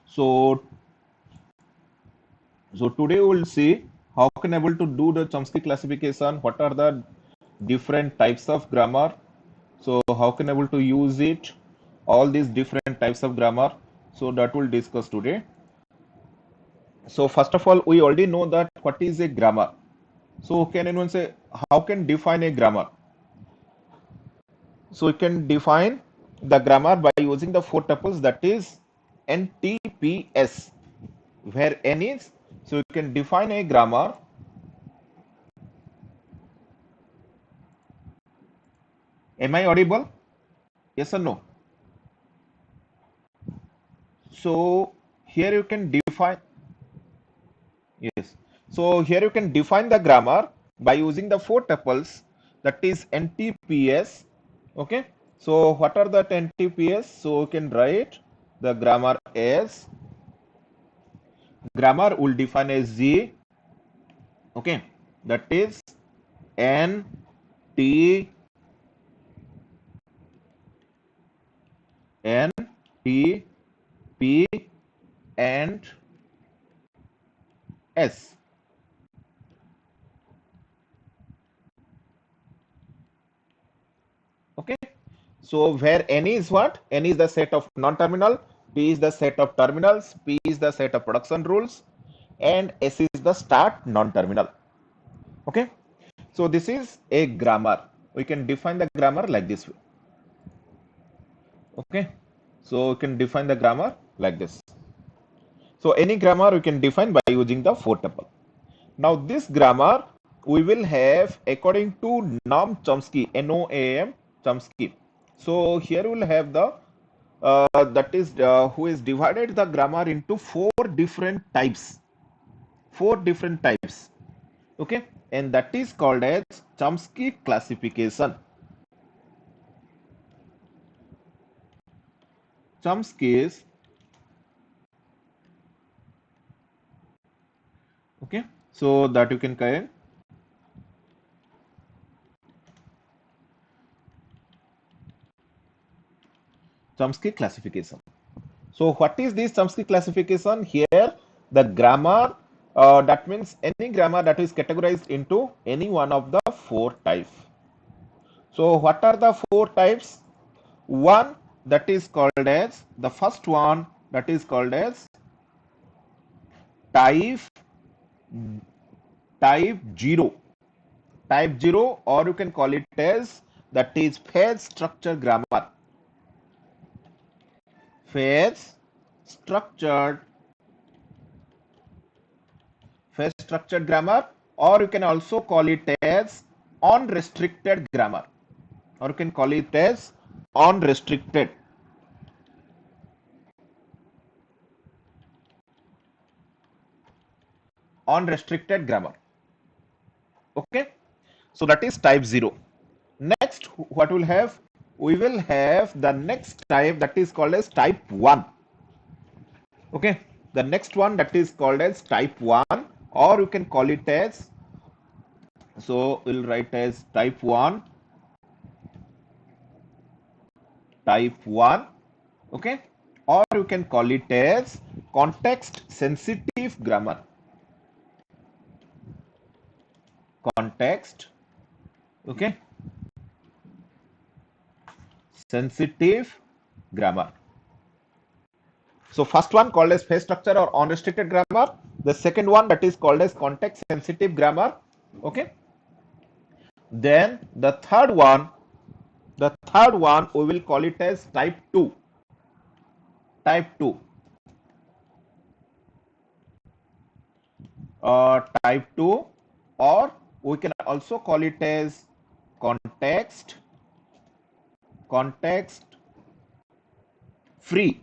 So, today we will see how can able to do the Chomsky classification. What are the different types of grammar? So, how can able to use it? All these different types of grammar. So that we'll discuss today. So first of all, we already know that what is a grammar. So can anyone say how can define a grammar? So we can define the grammar by using the four tuples, that is NTPS, where N is. So you can define a grammar. Am I audible? Yes or no? So here you can define. Yes. So here you can define the grammar by using the four tuples, that is NTPS. Okay. So what are the NTPS? So you can write the grammar as grammar will define as Z. Okay. That is N T N T P and S. Okay. So where N is what? N is the set of non-terminal, P is the set of terminals, P is the set of production rules, and S is the start non-terminal. Okay. So this is a grammar. We can define the grammar like this way. Okay. So we can define the grammar like this. So any grammar we can define by using the four tuple. Now this grammar we will have according to Noam Chomsky, N-O-A-M Chomsky. So here we will have the that is who is divided the grammar into four different types. Four different types. Okay, and that is called as Chomsky classification. Chomsky's. Okay, so that you can correct. Chomsky classification. So what is this Chomsky classification? Here the grammar, that means any grammar that is categorized into any one of the four types. So what are the four types? One, that is called as, the first one, that is called as type 0. Type 0, or you can call it as, that is phase structure grammar. Phase structured grammar, or you can also call it as unrestricted grammar, or you can call it as unrestricted. Unrestricted grammar. Okay, so that is type 0. Next, what we'll have? We will have the next type, that is called as type 1. Okay, the next one, that is called as type 1, or you can call it as, so we'll write as type 1. Okay, or you can call it as context sensitive grammar. Context, okay, sensitive grammar. So first one called as phase structure or unrestricted grammar. The second one, that is called as context sensitive grammar. Okay. Then the third one we will call it as type 2. Type 2. Type 2, or we can also call it as context free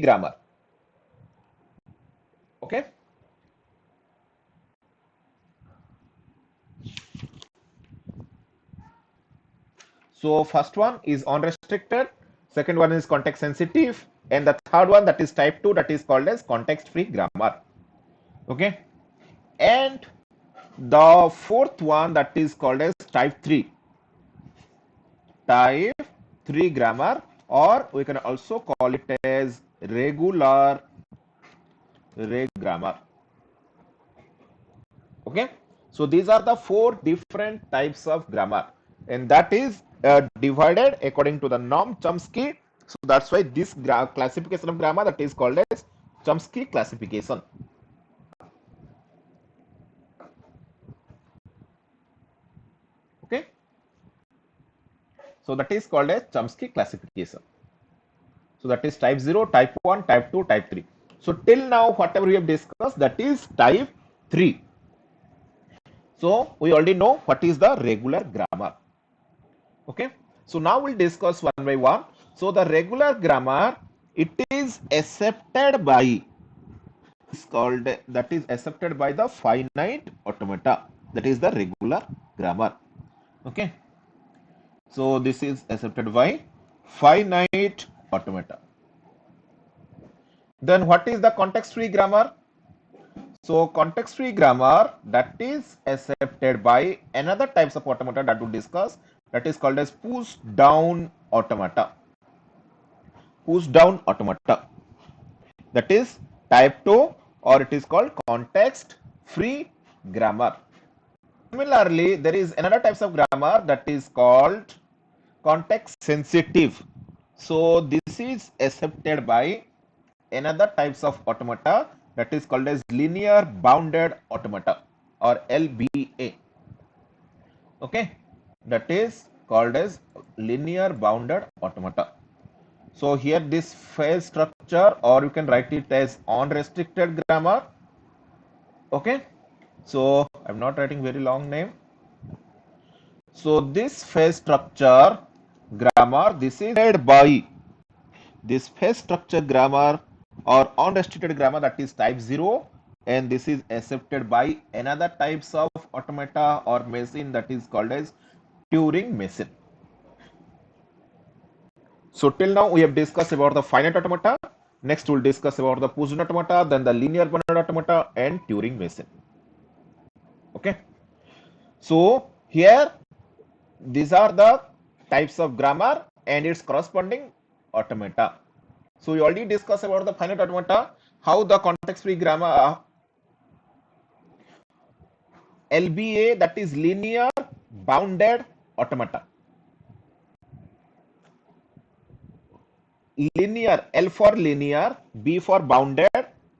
grammar. Okay. So first one is unrestricted, second one is context sensitive, and the third one, that is type 2, that is called as context free grammar. Okay, and the fourth one, that is called as type 3. Type 3 grammar, or we can also call it as regular grammar. Okay, so these are the four different types of grammar, and that is divided according to the norm Chomsky. So that's why this classification of grammar, that is called as Chomsky classification. Okay, so that is called as Chomsky classification. So that is type 0, type 1, type 2, type 3. So till now, whatever we have discussed, that is type 3. So we already know what is the regular grammar. Okay. So now we'll discuss one by one. So the regular grammar, it is accepted by, is called, that is accepted by the finite automata. That is the regular grammar. Okay. So this is accepted by finite automata. Then what is the context-free grammar? So context-free grammar, that is accepted by another types of automata that we discuss, that is called as push-down automata. Push-down automata. That is type 2, or it is called context-free grammar. Similarly, there is another types of grammar that is called context-sensitive. So this is accepted by another types of automata that is called as linear bounded automata, or LBA. Okay, that is called as linear bounded automata. So here this phase structure, or you can write it as unrestricted grammar. Okay, so I'm not writing very long name. So this phase structure grammar, this is made by this phase structure grammar or unrestricted grammar, that is type 0, and this is accepted by another types of automata or machine that is called as Turing machine. So till now we have discussed about the finite automata. Next we'll discuss about the Push automata, then the linear bounded automata and Turing machine. Okay. So here these are the types of grammar and its corresponding automata. So we already discussed about the finite automata, how the context-free grammar LBA, that is linear bounded automata. Linear, L for linear, B for bounded,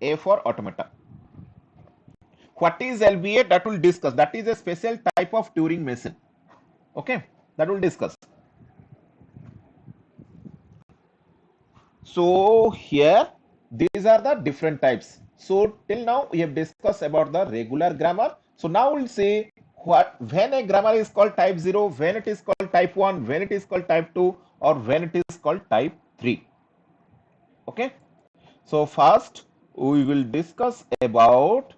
A for automata. What is LBA? That will discuss. That is a special type of Turing machine. Okay, that will discuss. So here these are the different types. So till now we have discussed about the regular grammar. So now we'll see what when a grammar is called type 0, when it is called type 1, when it is called type 2, or when it is called type 3. Okay. So first we will discuss about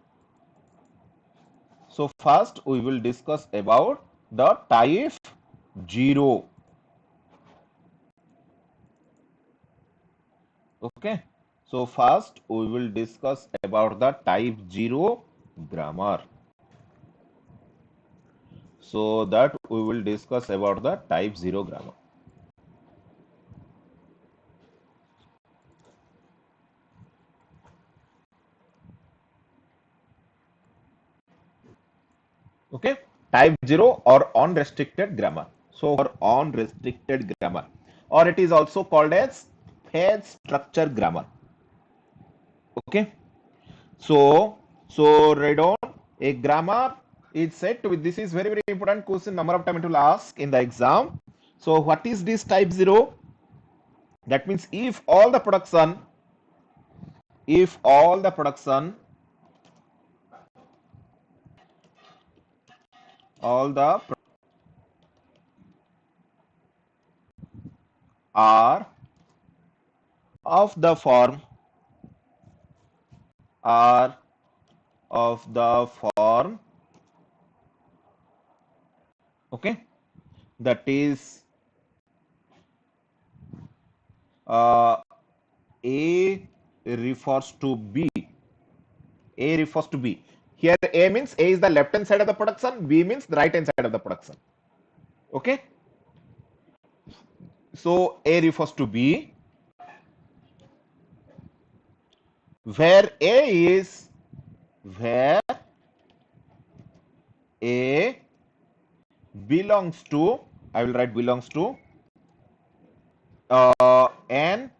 the type 0. Okay. So first we will discuss about the type 0 grammar. So that we will discuss about the type 0 grammar. Okay. Type 0 or unrestricted grammar. So for unrestricted grammar, or it is also called as phase structure grammar. Okay. So read on. A grammar is said to be, this is very important question, number of time it will ask in the exam. So what is this type 0? That means if all the production all the are of the form are of the form, okay, that is A refers to B. A refers to B. Here A means A is the left hand side of the production, B means the right hand side of the production. Okay. So A refers to B. where A belongs to, I will write belongs to n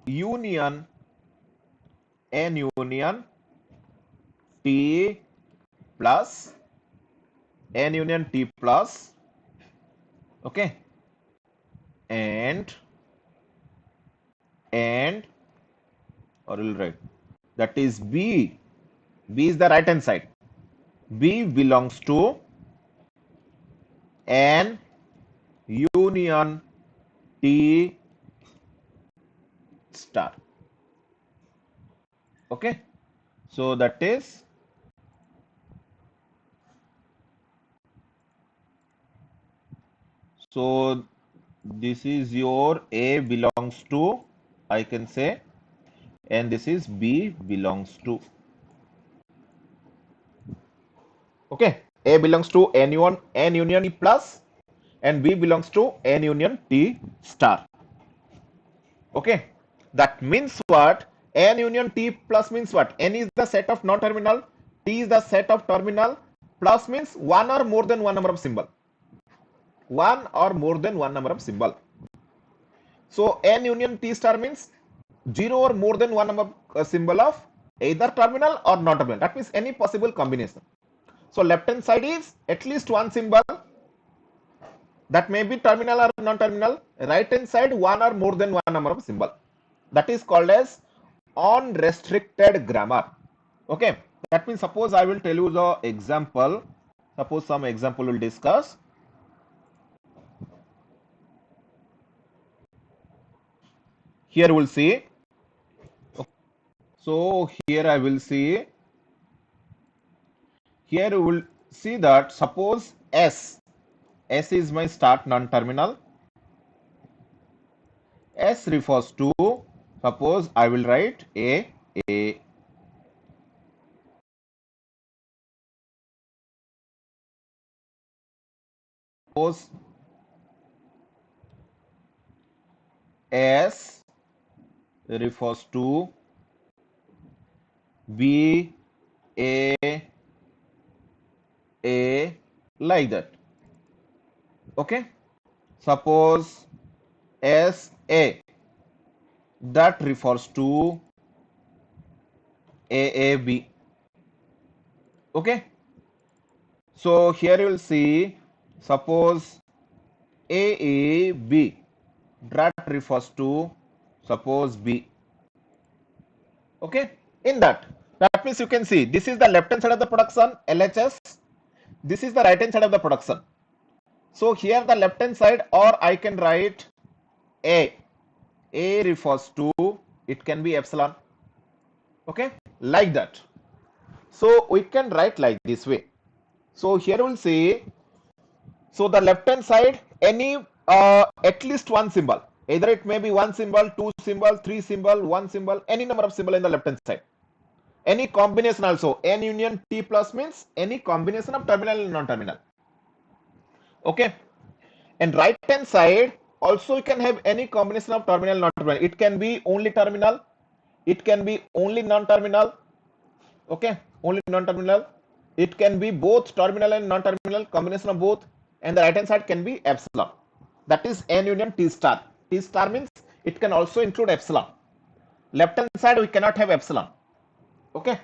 union T plus n union T plus, okay, and or will write that is B is the right hand side. B belongs to n union T star. Okay, so that is, so this is your A belongs to, I can say, and this is B belongs to. Okay, A belongs to n union T plus, and B belongs to n union T star. Okay, that means what? N union T plus means what? N is the set of non-terminal, T is the set of terminal, plus means one or more than one number of symbol. One or more than one number of symbol. So N union T star means zero or more than one number symbol of either terminal or non-terminal. That means any possible combination. So left hand side is at least one symbol that may be terminal or non-terminal. Right hand side one or more than one number of symbol. That is called as unrestricted grammar. Okay, that means suppose I will tell you the example. Suppose some example will discuss. Here we'll see. So here I will see. Here we will see that suppose S is my start non-terminal. S refers to, suppose I will write A. Suppose S refers to B, A, like that. Okay. Suppose S A, that refers to AAB. Okay. So here you will see, suppose AAB, that refers to suppose B. Okay. In that means you can see this is the left hand side of the production LHS. This is the right hand side of the production. So here the left hand side, or I can write A. A refers to, it can be epsilon. Okay, like that. So we can write like this way. So here we'll say, so the left hand side, any at least one symbol. Either it may be one symbol, two symbol, three symbol, one symbol, any number of symbol in the left hand side. Any combination also. N union T plus means any combination of terminal and non-terminal. Okay. And right hand side also you can have any combination of terminal non-terminal. It can be only terminal, it can be only non-terminal. Okay, only non-terminal. It can be both terminal and non-terminal, combination of both. And the right hand side can be epsilon. That is N union T star. T star means it can also include epsilon. Left hand side we cannot have epsilon. Okay,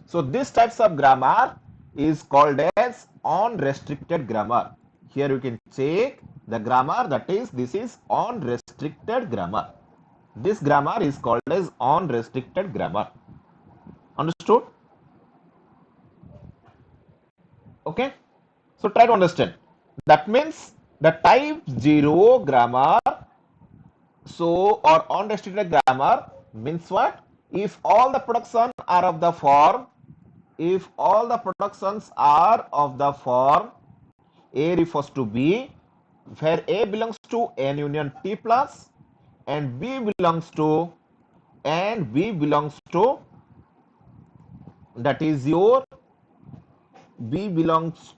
so this types of grammar is called as unrestricted grammar. Here you can check the grammar, that is, this is unrestricted grammar. This grammar is called as unrestricted grammar. Understood? Okay, so try to understand. That means the type 0 grammar, so, or unrestricted grammar means what? If all the productions are of the form, if all the productions are of the form A refers to B, where A belongs to N union T plus and B belongs to, that is your B belongs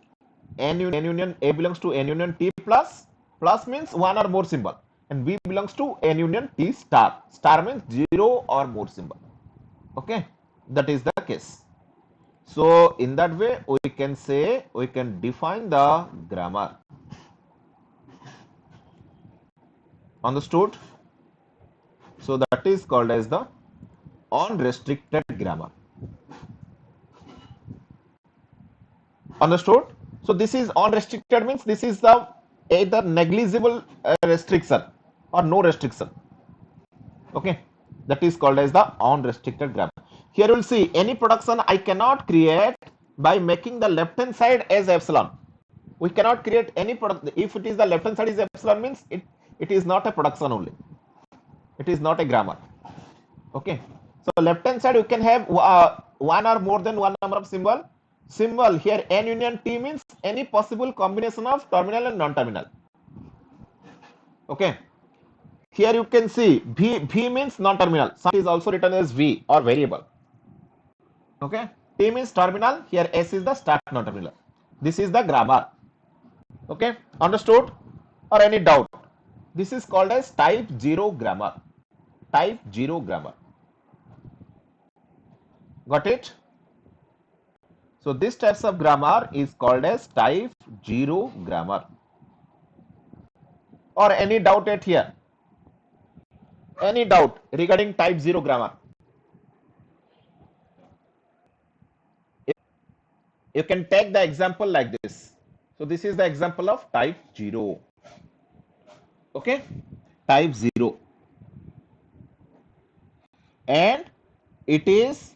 N union, A belongs to N union T plus, plus means one or more symbol, and B belongs to N union T star. Star means zero or more symbol. Okay, that is the case. So in that way, we can say, we can define the grammar. Understood? So that is called as the unrestricted grammar. Understood? So this is unrestricted means this is the either negligible restriction or no restriction. Okay, that is called as the unrestricted grammar. Here you will see any production I cannot create by making the left hand side as epsilon. We cannot create any product if it is the left hand side is epsilon means it is not a production only. It is not a grammar. Okay, so left hand side you can have one or more than one number of symbol here. N union T means any possible combination of terminal and non-terminal. Okay, here you can see V means non-terminal. Some is also written as V or variable. Okay, T means terminal. Here S is the start non-terminal. This is the grammar. Okay, understood or any doubt? This is called as type 0 grammar. Type 0 grammar. Got it? So this types of grammar is called as type 0 grammar. Or any doubt at here? Any doubt regarding type 0 grammar? You can take the example like this. So this is the example of type 0. Okay, type 0. And it is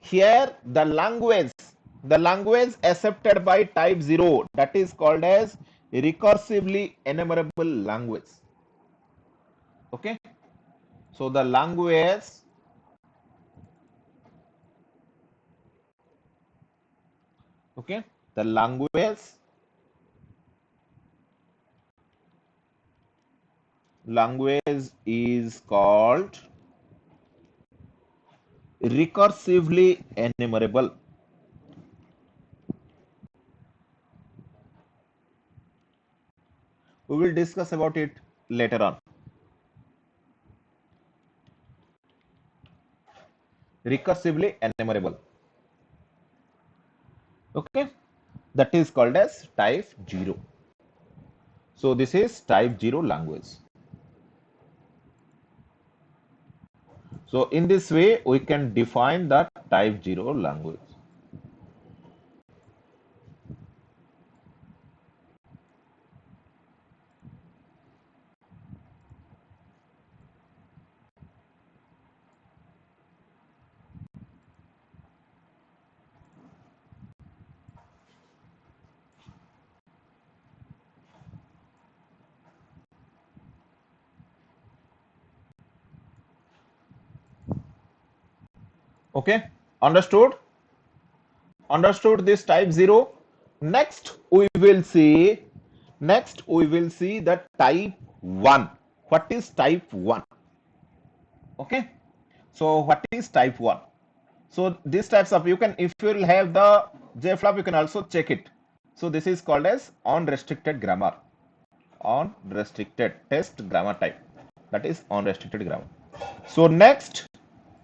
here the language accepted by type 0, that is called as recursively enumerable language. Okay, so the language okay, the language is called recursively enumerable. We will discuss about it later on. Recursively enumerable. Okay, that is called as type 0. So this is type 0 language. So in this way we can define the type 0 language. Okay, understood? Understood this type 0. Next we will see the type 1. What is type 1? Okay, so what is type 1? So these types of, you can, if you will have the JFlop, you can also check it. So this is called as unrestricted grammar, unrestricted test grammar type, that is unrestricted grammar. So next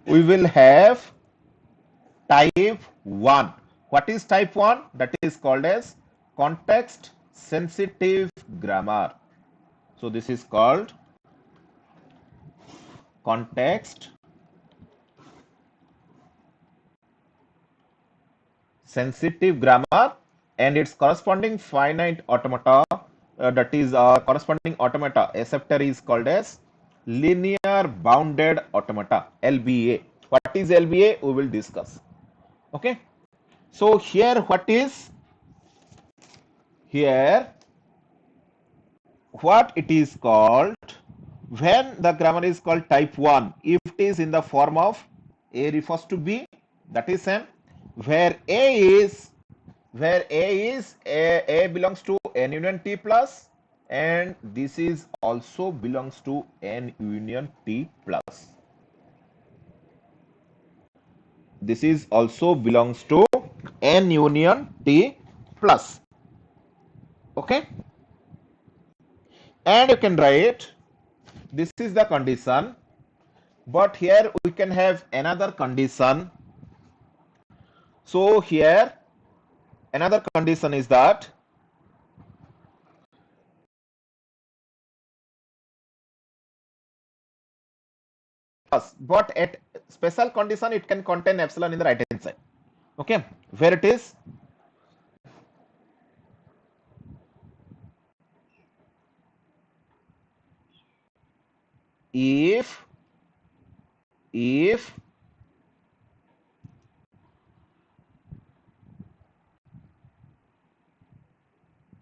we will have type 1. What is type 1? That is called as context sensitive grammar. So this is called context sensitive grammar, and its corresponding finite automata, that is corresponding automata acceptor is called as linear bounded automata, LBA. What is LBA? We will discuss. Okay, so here what is here what it is called when the grammar is called type 1, if it is in the form of A refers to B, that is n, where A belongs to n union T plus, and this is also belongs to n union T plus. This is also belongs to n union T plus. Okay, and you can write, this is the condition But here we can have another condition. So here another condition is that but at special condition it can contain epsilon in the right hand side. Okay, where it is, if if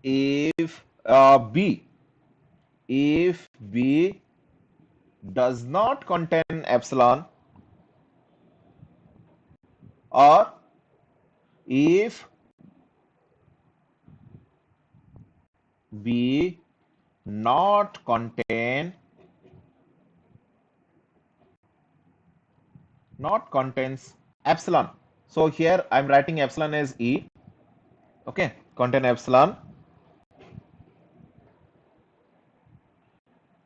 if b if b does not contain epsilon, or if b not contain not contains epsilon. So here I'm writing epsilon as e. Okay, contain epsilon,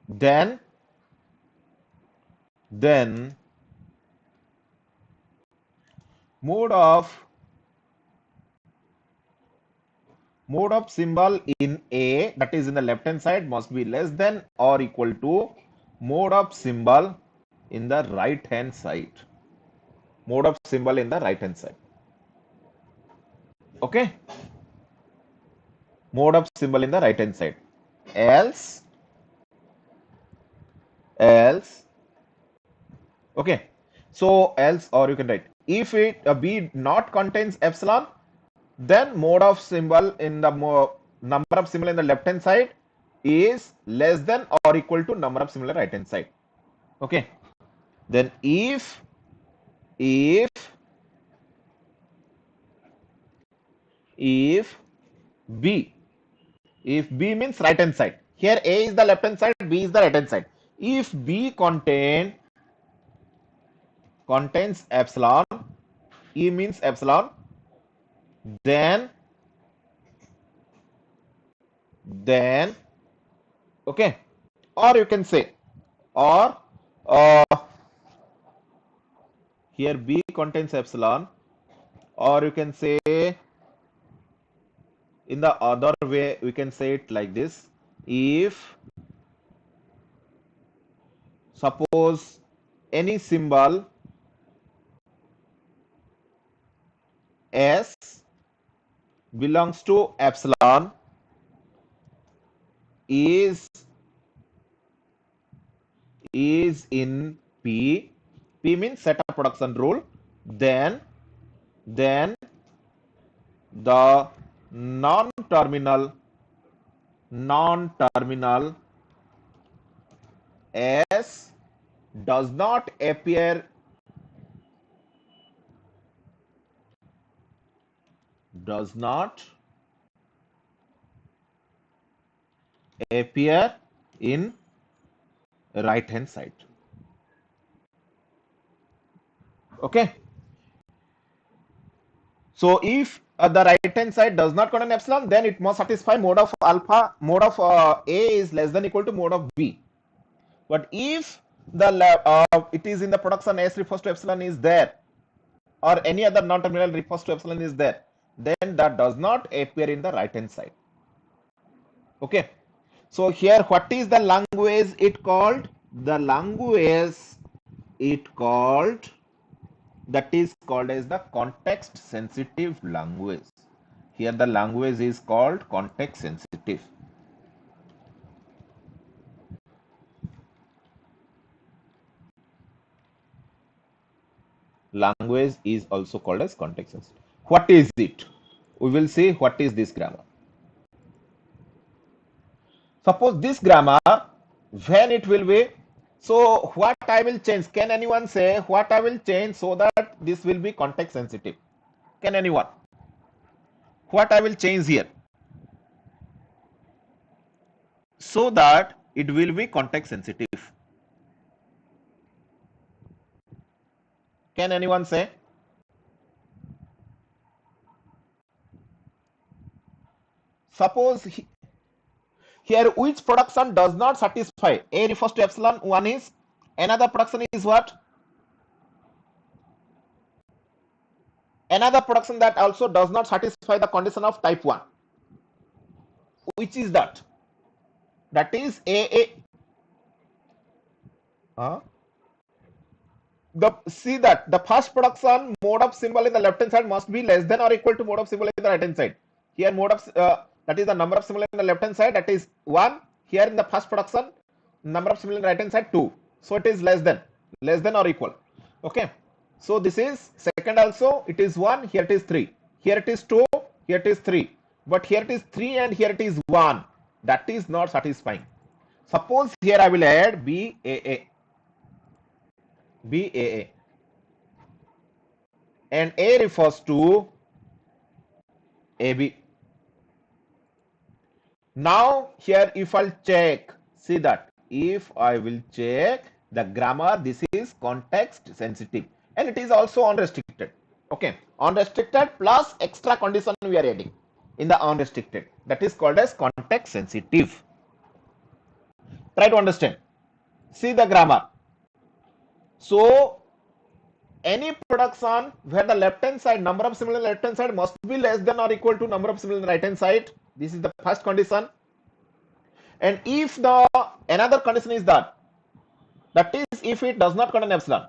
then then mode of symbol in A, that is in the left hand side, must be less than or equal to mode of symbol in the right hand side. Mode of symbol in the right hand side. Okay, mode of symbol in the right hand side. Else, else, okay. So else, or you can write, if it B not contains epsilon, then mode of symbol in the number of symbol in the left hand side is less than or equal to number of symbol in the right hand side. Okay, then if if b if b means right hand side, here A is the left hand side, B is the right hand side. If B contains epsilon, E means epsilon, then then okay, or you can say, or uh, here B contains epsilon, or you can say in the other way, we can say it like this: if suppose any symbol S belongs to epsilon, is in P. P means set of production rule. Then the non-terminal S does not appear in right hand side. Okay, so if the right hand side does not contain epsilon, then it must satisfy mode of alpha, mode of A is less than equal to mode of B. But if it is in the production S refers to epsilon is there, or any other non-terminal refers to epsilon is there, then that does not appear in the right hand side. Okay, so here what is the language it called? The language it called, that is called as the context sensitive language. Here the language is called context sensitive. Language is also called as context sensitive. What is it? We will see what is this grammar. Suppose this grammar, when it will be, so what I will change? Can anyone say what I will change so that this will be context sensitive? Can anyone? What I will change here so that it will be context sensitive? Can anyone say? Suppose here which production does not satisfy? A refers to epsilon, one is Another production is what? Another production that also does not satisfy the condition of type 1. Which is that? That is AA. See that the first production mode of symbol in the left hand side must be less than or equal to mode of symbol in the right hand side. Here mode of that is the number of symbol in the left hand side, that is 1. Here in the first production number of symbol in the right hand side 2. So it is less than or equal. Okay. So this is second also, it is 1, here it is 3. Here it is 2, here it is 3. But here it is 3 and here it is 1. That is not satisfying. Suppose here I will add BAA. BAA. And A refers to AB. Now here if I'll check, see that if I will check the grammar, this is context sensitive and it is also unrestricted. Okay, unrestricted plus extra condition we are adding in the unrestricted, that is called as context sensitive. Try to understand. See the grammar. So any production where the left hand side number of symbol in the left hand side must be less than or equal to number of symbol in the right hand side. This is the first condition. And if the another condition is that is if it does not contain epsilon.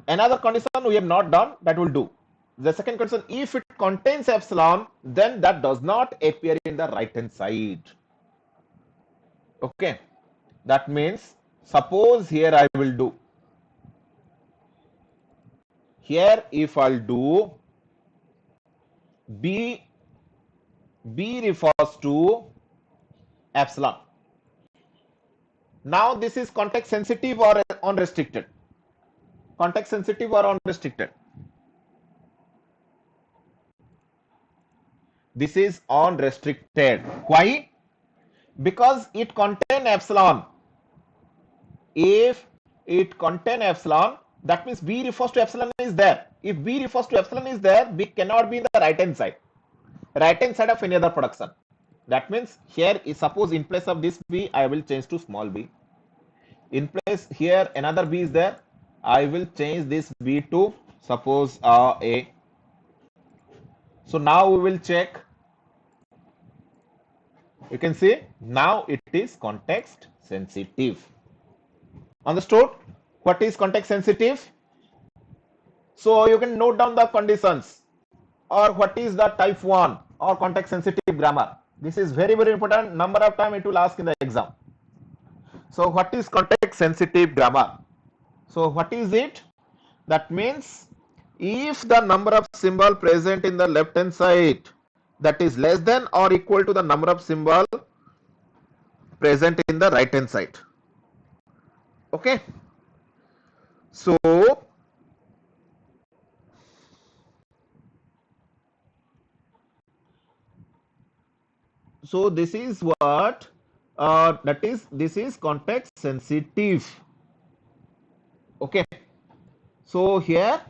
Another condition we have not done, that will do. The second condition, if it contains epsilon, then that does not appear in the right hand side. Okay, that means suppose here I will do. Here if I'll do B refers to epsilon. Now this is context sensitive or unrestricted? Context sensitive or unrestricted? This is unrestricted. Why? Because it contains epsilon. If it contains epsilon, that means B refers to epsilon is there. If B refers to epsilon is there, B cannot be in the right hand side. Right hand side of any other production. That means here is, suppose in place of this B, I will change to small b. In place here another B is there. I will change this B to suppose A. So now we will check. You can see now it is context sensitive. Understood? What is context sensitive? So you can note down the conditions, or what is the type 1 or context sensitive grammar. This is very, very important. Number of time it will ask in the exam. So what is context sensitive grammar? So what is it? That means if the number of symbol present in the left hand side that is less than or equal to the number of symbol present in the right hand side. Okay. So this is what this is context sensitive. Okay. So here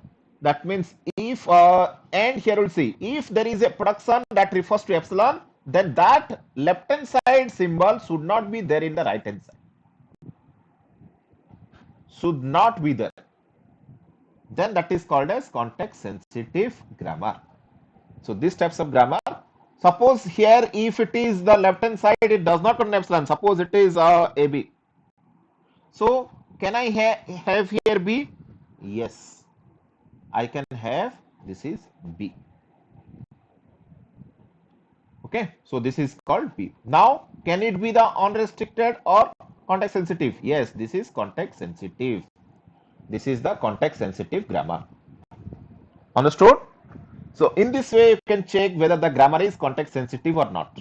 that means if and here we'll see if there is a production that refers to epsilon, then that left hand side symbol should not be there in the right hand side. Should not be there. Then that is called as context sensitive grammar. So these types of grammar. Suppose here if it is the left hand side, it does not contain epsilon. Suppose it is AB. So can I have here B? Yes, I can have. This is B. Okay, so this is called B. Now can it be the unrestricted or context sensitive? Yes, this is context sensitive. This is the context sensitive grammar. Understood? So in this way you can check whether the grammar is context sensitive or not.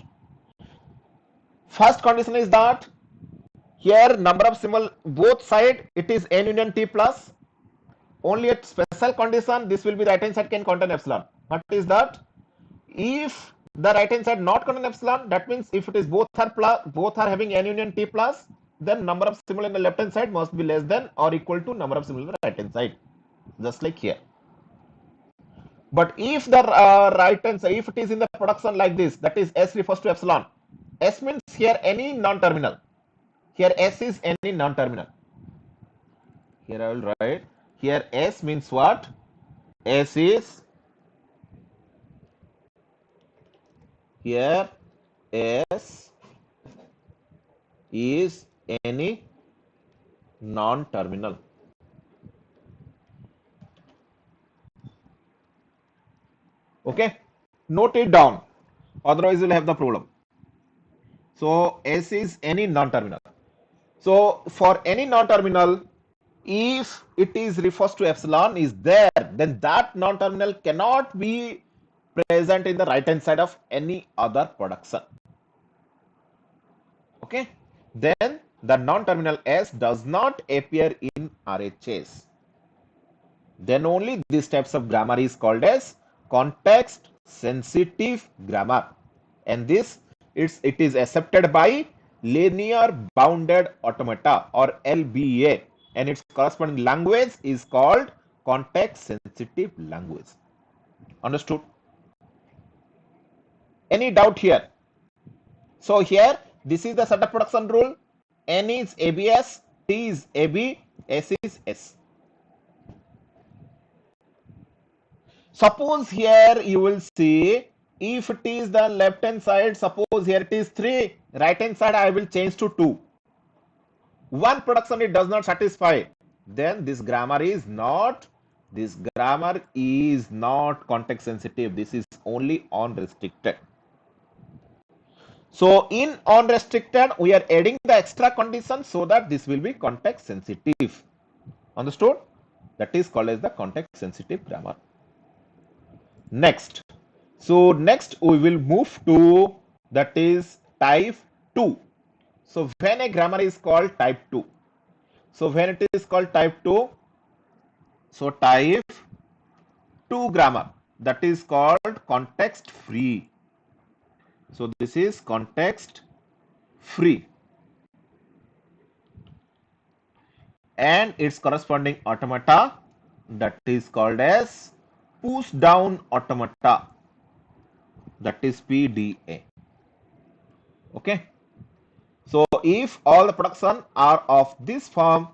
First condition is that here number of symbol both side it is n union t plus. Only a special condition, this will be right hand side can contain epsilon. What is that? If the right hand side not contain epsilon, that means if it is both are having n union t plus, then number of symbol in the left hand side must be less than or equal to number of symbol in the right hand side, just like here. But if the right hand side, if it is in the production like this, that is S refers to epsilon. S means here any non-terminal. Here S is any non-terminal. Here I will write. Here S means what? S is here S is any non-terminal. Okay, note it down. Otherwise, you'll have the problem. So S is any non-terminal. So for any non-terminal, if it is refers to epsilon is there, then that non-terminal cannot be present in the right hand side of any other production. Okay, then the non-terminal S does not appear in RHS. Then only these types of grammar is called as context sensitive grammar, and it is accepted by linear bounded automata or LBA, and its corresponding language is called context sensitive language. Understood? Any doubt here? So here this is the setup production rule. N is ABS, T is AB, S is S. Suppose here you will see, if it is the left hand side, suppose here it is 3, right hand side I will change to 2. One production it does not satisfy, then this grammar is not context sensitive. This is only on restricted. So in on restricted we are adding the extra condition so that this will be context sensitive. Understood? That is called as the context sensitive grammar. Next. So next we will move to that is type 2. So when a grammar is called type 2. So when it is called type 2, so type 2 grammar, that is called context free. So this is context free, and its corresponding automata, that is called as push down automata, that is PDA. Okay. So if all the production are of this form,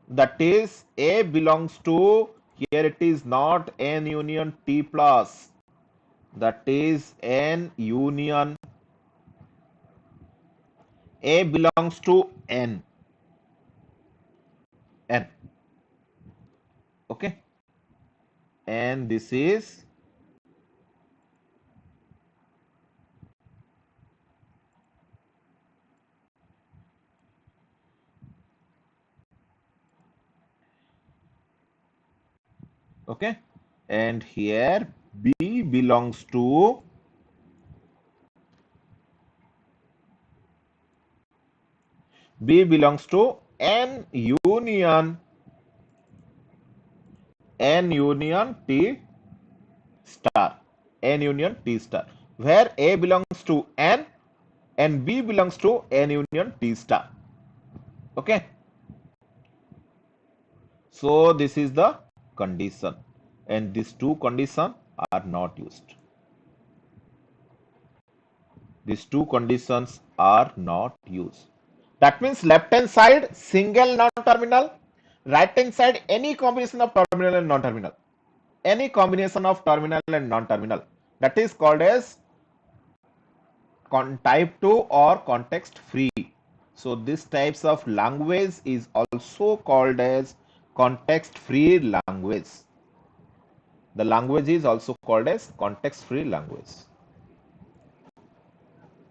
that is A belongs to, here it is not N union T plus, that is N union, A belongs to N, okay, and this is okay, and here B belongs to N union T star, N union T star, where A belongs to N and B belongs to N union T star. Okay. So this is the condition, and these two conditions are not used. These two conditions are not used. That means left hand side single non-terminal, right hand side any combination of terminal and non-terminal. Any combination of terminal and non-terminal. That is called as type 2 or context free. So this types of language is also called as context free language. The language is also called as context free language.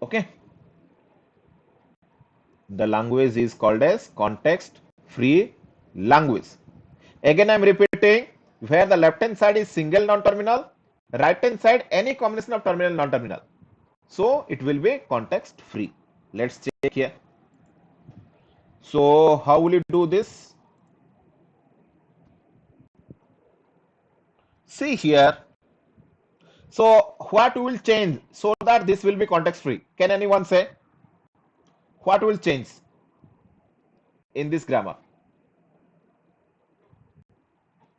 Okay. The language is called as context free language. Again I am repeating, where the left hand side is single non-terminal, right hand side any combination of terminal non-terminal. So it will be context free. Let's check here. So how will you do this? See here. So what will change so that this will be context free? Can anyone say? What will change in this grammar?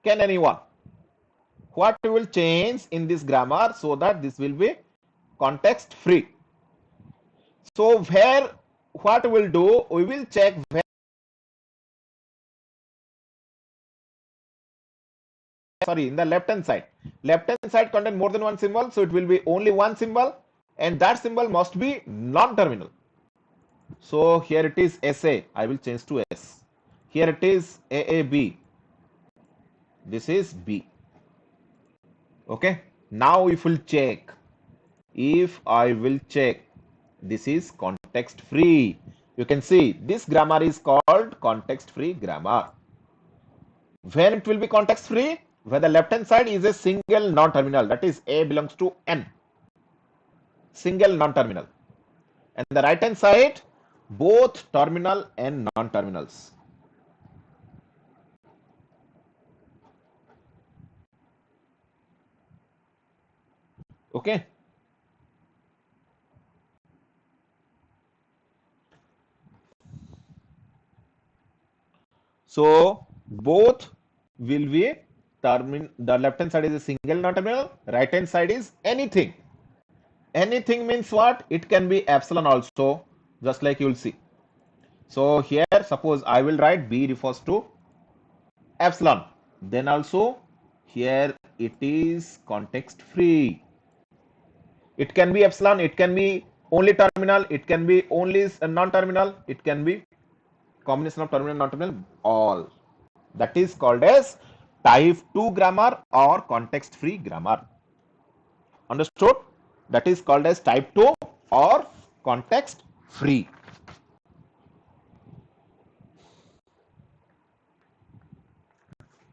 Can anyone? What will change in this grammar so that this will be context free? So where, what we'll do, we will check where sorry, in the left hand side. Left hand side contain more than one symbol, so it will be only one symbol, and that symbol must be non-terminal. So here it is SA, I will change to S. Here it is AAB. This is B. Okay. Now if we'll check, if I will check, this is context free. You can see this grammar is called context free grammar. When it will be context free? Where the left hand side is a single non-terminal, that is A belongs to N. Single non-terminal. And the right hand side, both terminal and non-terminals. Okay. So both will be the left hand side is a single non-terminal, right hand side is anything. Anything means what? It can be epsilon also, just like you will see. So here suppose I will write B refers to epsilon. Then also here it is context free. It can be epsilon, it can be only terminal, it can be only non-terminal, it can be combination of terminal and non-terminal, all. That is called as type 2 grammar or context free grammar. Understood? That is called as type 2 or context free.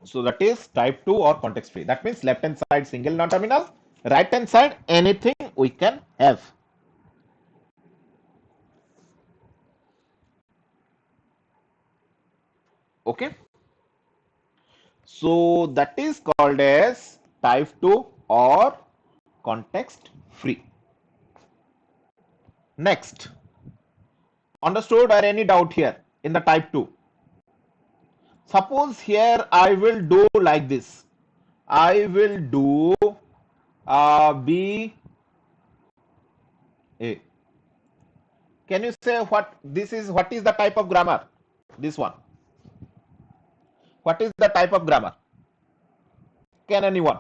So that is type 2 or context free. That means left hand side single non-terminal, right hand side anything we can have. Okay. So that is called as type 2 or context free. Next. Understood or any doubt here in the type 2? Suppose here I will do like this. I will do B A. Can you say what this is? What is the type of grammar? This one. What is the type of grammar? Can anyone?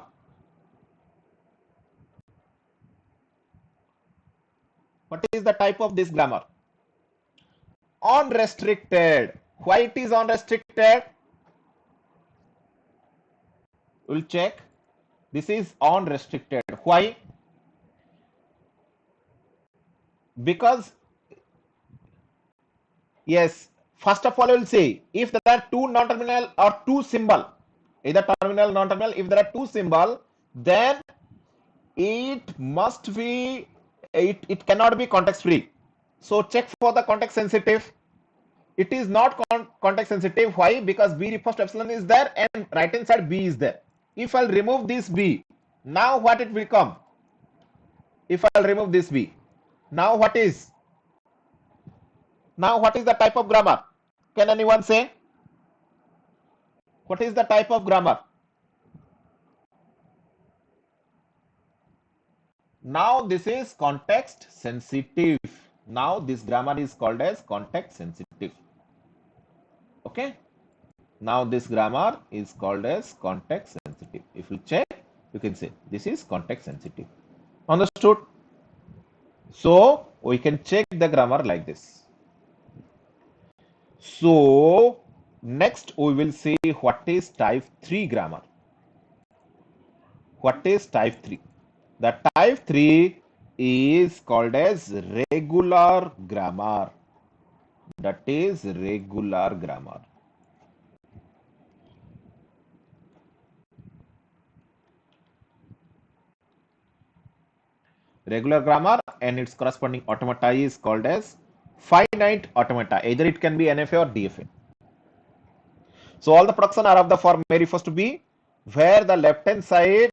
What is the type of this grammar? Unrestricted. Why it is unrestricted? We'll check. This is unrestricted. Why? Because, yes, first of all, we'll say if there are two non-terminal or two symbol, either terminal, non-terminal, if there are two symbol, then it must be, it cannot be context free. So check for the context sensitive. It is not context sensitive. Why? Because B refers to epsilon is there and right hand side B is there. If I'll remove this B, now what it will come? If I'll remove this B, now what is? Now what is the type of grammar? Can anyone say? What is the type of grammar? Now this is context sensitive. Now this grammar is called as context sensitive. Okay. Now this grammar is called as context sensitive. If you check, you can say this is context sensitive. Understood? So we can check the grammar like this. So next we will see what is type 3 grammar. What is type 3? The type 3 is called as regular grammar. That is regular grammar. Regular grammar and its corresponding automata is called as finite automata. Either it can be NFA or DFA. So all the production are of the form A refers to B, where the left hand side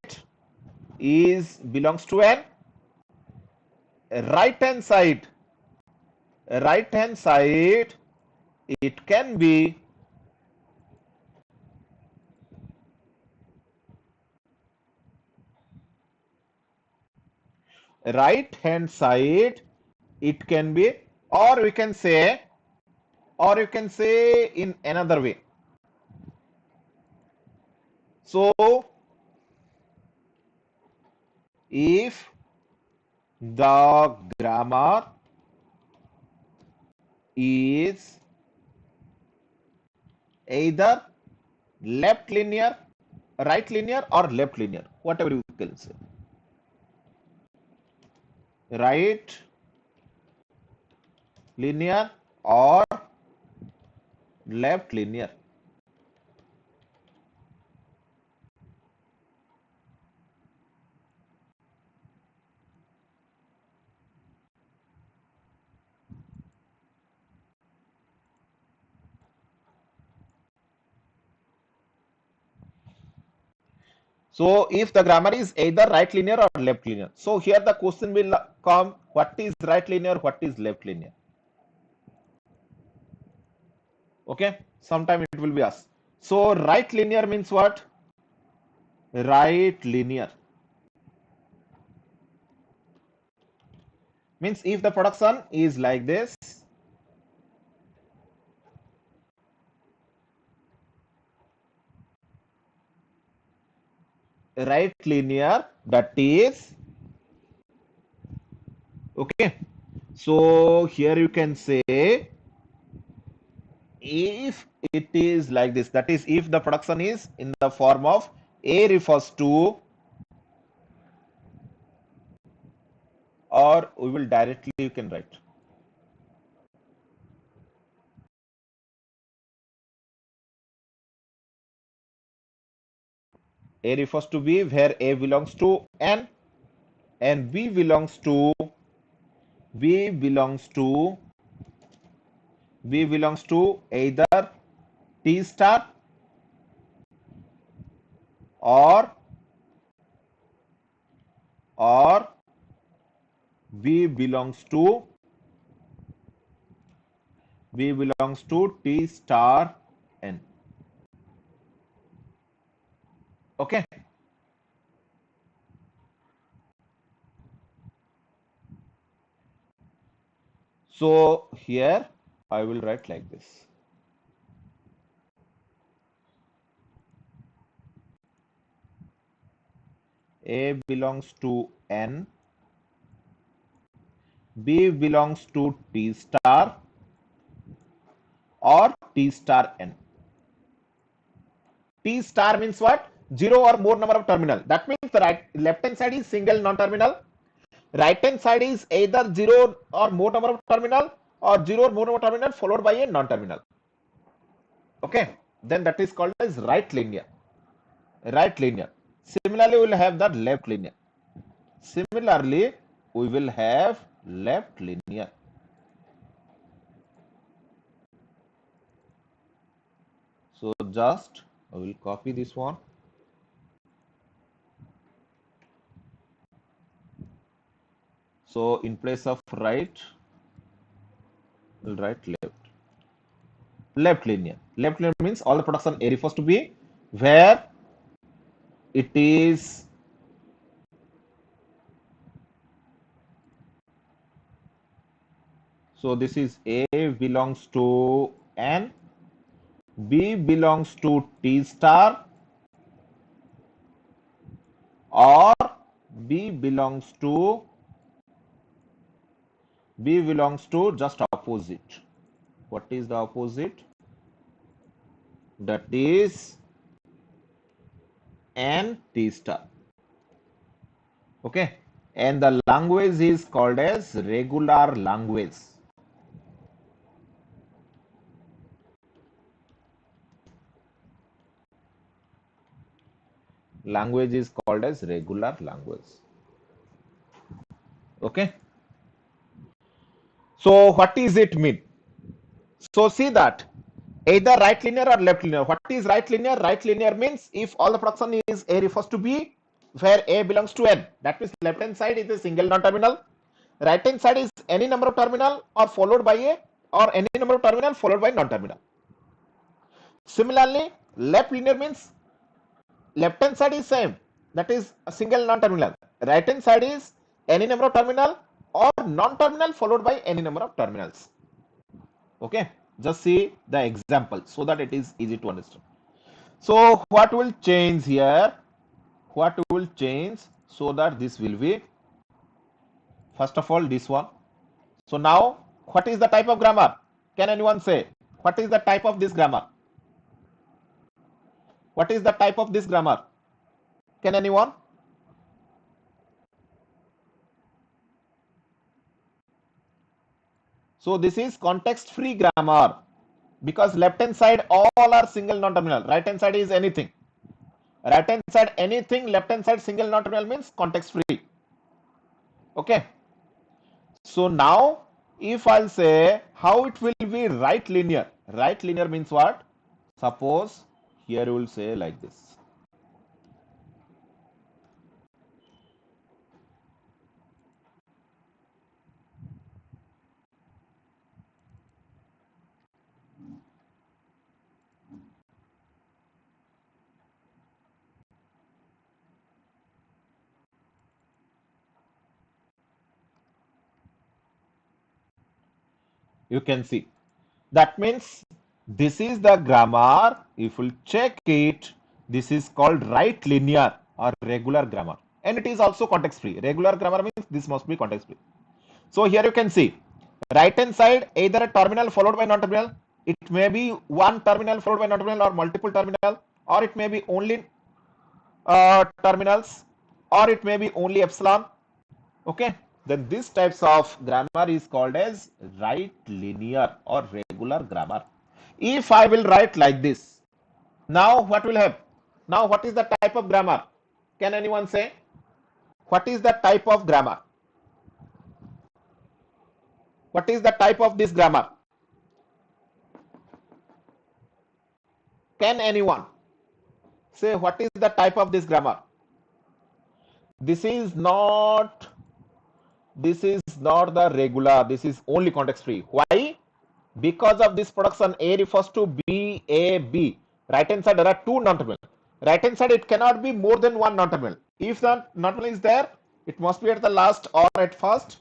is belongs to N, right hand side it can be right hand side it can be, or we can say, or you can say in another way. So if the grammar is either left linear, right linear, or left linear, whatever you can say. Right linear or left linear. So if the grammar is either right linear or left linear. So here the question will come, what is right linear, what is left linear? Okay, sometime it will be asked. So right linear means what? Right linear means if the production is like this, right linear, that is okay. So here you can say if it is like this, that is if the production is in the form of A refers to, or we will directly you can write A refers to B where A belongs to N and B belongs to either T star or or B belongs to T star N. Okay. So here I will write like this. A belongs to N, B belongs to T star or T star N. T star means what? Zero or more number of terminal. That means the left hand side is single non-terminal. Right hand side is either zero or more number of terminal or zero or more number of terminal followed by a non-terminal. Okay. Then that is called as right linear. Right linear. Similarly, we will have the left linear. Similarly, we will have left linear. So just I will copy this one. So in place of right, we'll write left. Left linear. Left linear means all the production A refers to B where it is so this is A belongs to N, B belongs to T star or B belongs to just opposite. What is the opposite? That is N T star. Okay, and the language is called as regular language. Language is called as regular language. Okay, so what is it mean? So see that either right linear or left linear. What is right linear? Right linear means if all the production is A refers to B where A belongs to N. That means left hand side is a single non-terminal. Right hand side is any number of terminal or followed by A or any number of terminal followed by non-terminal. Similarly, left linear means left hand side is same, that is a single non-terminal. Right hand side is any number of terminal or non-terminal followed by any number of terminals. Okay, just see the example so that it is easy to understand. So what will change here? What will change? so that this will be first of all this one. So now what is the type of grammar? Can anyone say what is the type of this grammar? What is the type of this grammar? Can anyone? So this is context free grammar because left hand side all are single non-terminal. Right hand side is anything. Right hand side anything, left hand side single non-terminal means context free. Okay. So now if I'll say how it will be right linear. Right linear means what? Suppose here you will say like this. You can see. That means this is the grammar. If we check it, this is called right linear or regular grammar. And it is also context free. Regular grammar means this must be context free. So here you can see right hand side either a terminal followed by non-terminal. It may be one terminal followed by non-terminal or multiple terminal, or it may be only terminals, or it may be only epsilon. Okay, then these types of grammar is called as right linear or regular grammar. If I will write like this, now what will happen? Now what is the type of grammar? Can anyone say? What is the type of grammar? What is the type of this grammar? Can anyone say what is the type of this grammar? This is not the regular, this is only context free. Why? Because of this production A refers to B, A, B. Right hand side there are two non-terminal. Right hand side it cannot be more than one non-terminal. If the non-terminal is there, it must be at the last or at first,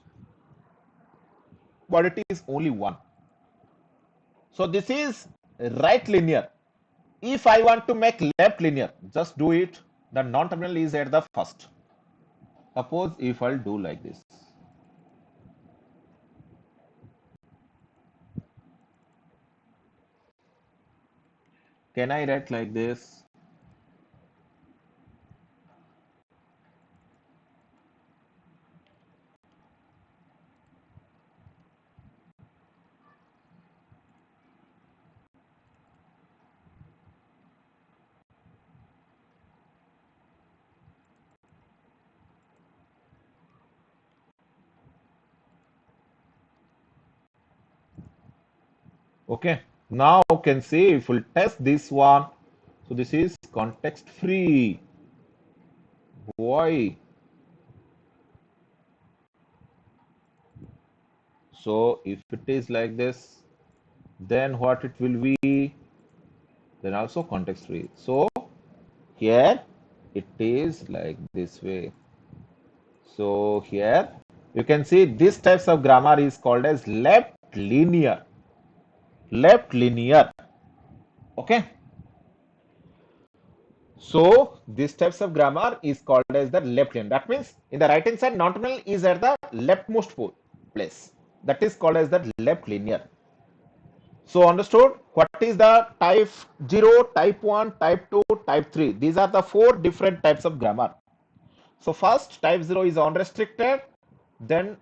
but it is only one. So this is right linear. If I want to make left linear, just do it. The non-terminal is at the first. Suppose if I'll do like this. Can I write like this? Okay. Now you can see if we'll test this one. So this is context free. Why? So if it is like this, then what it will be? Then also context free. So here it is like this way. So here you can see this types of grammar is called as left linear. Left linear. Okay. So these types of grammar is called as the left linear. That means in the right hand side non-terminal is at the leftmost place. That is called as the left linear. So understood what is the type 0, type 1, type 2, type 3. These are the four different types of grammar. So first type 0 is unrestricted, then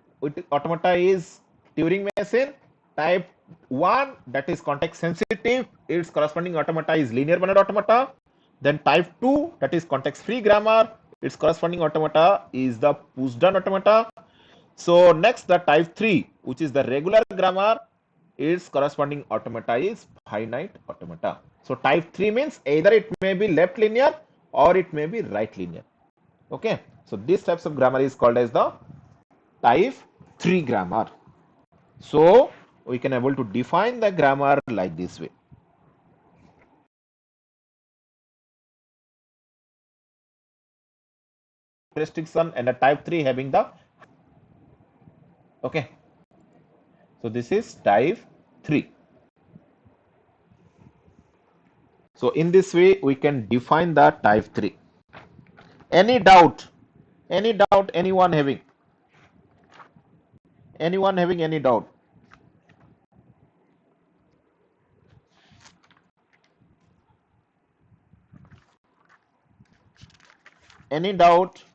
automata is Turing machine. Type 1 that is context sensitive, its corresponding automata is linear bounded automata. Then type 2 that is context free grammar, its corresponding automata is the push down automata. So next the type 3 which is the regular grammar, its corresponding automata is finite automata. So type 3 means either it may be left linear or it may be right linear. Okay, so these types of grammar is called as the type 3 grammar. So we can able to define the grammar like this way. Restriction and a type 3 having the okay. So this is type 3. So in this way we can define the type 3. Any doubt? Any doubt? Anyone having? Anyone having any doubt? Any doubt?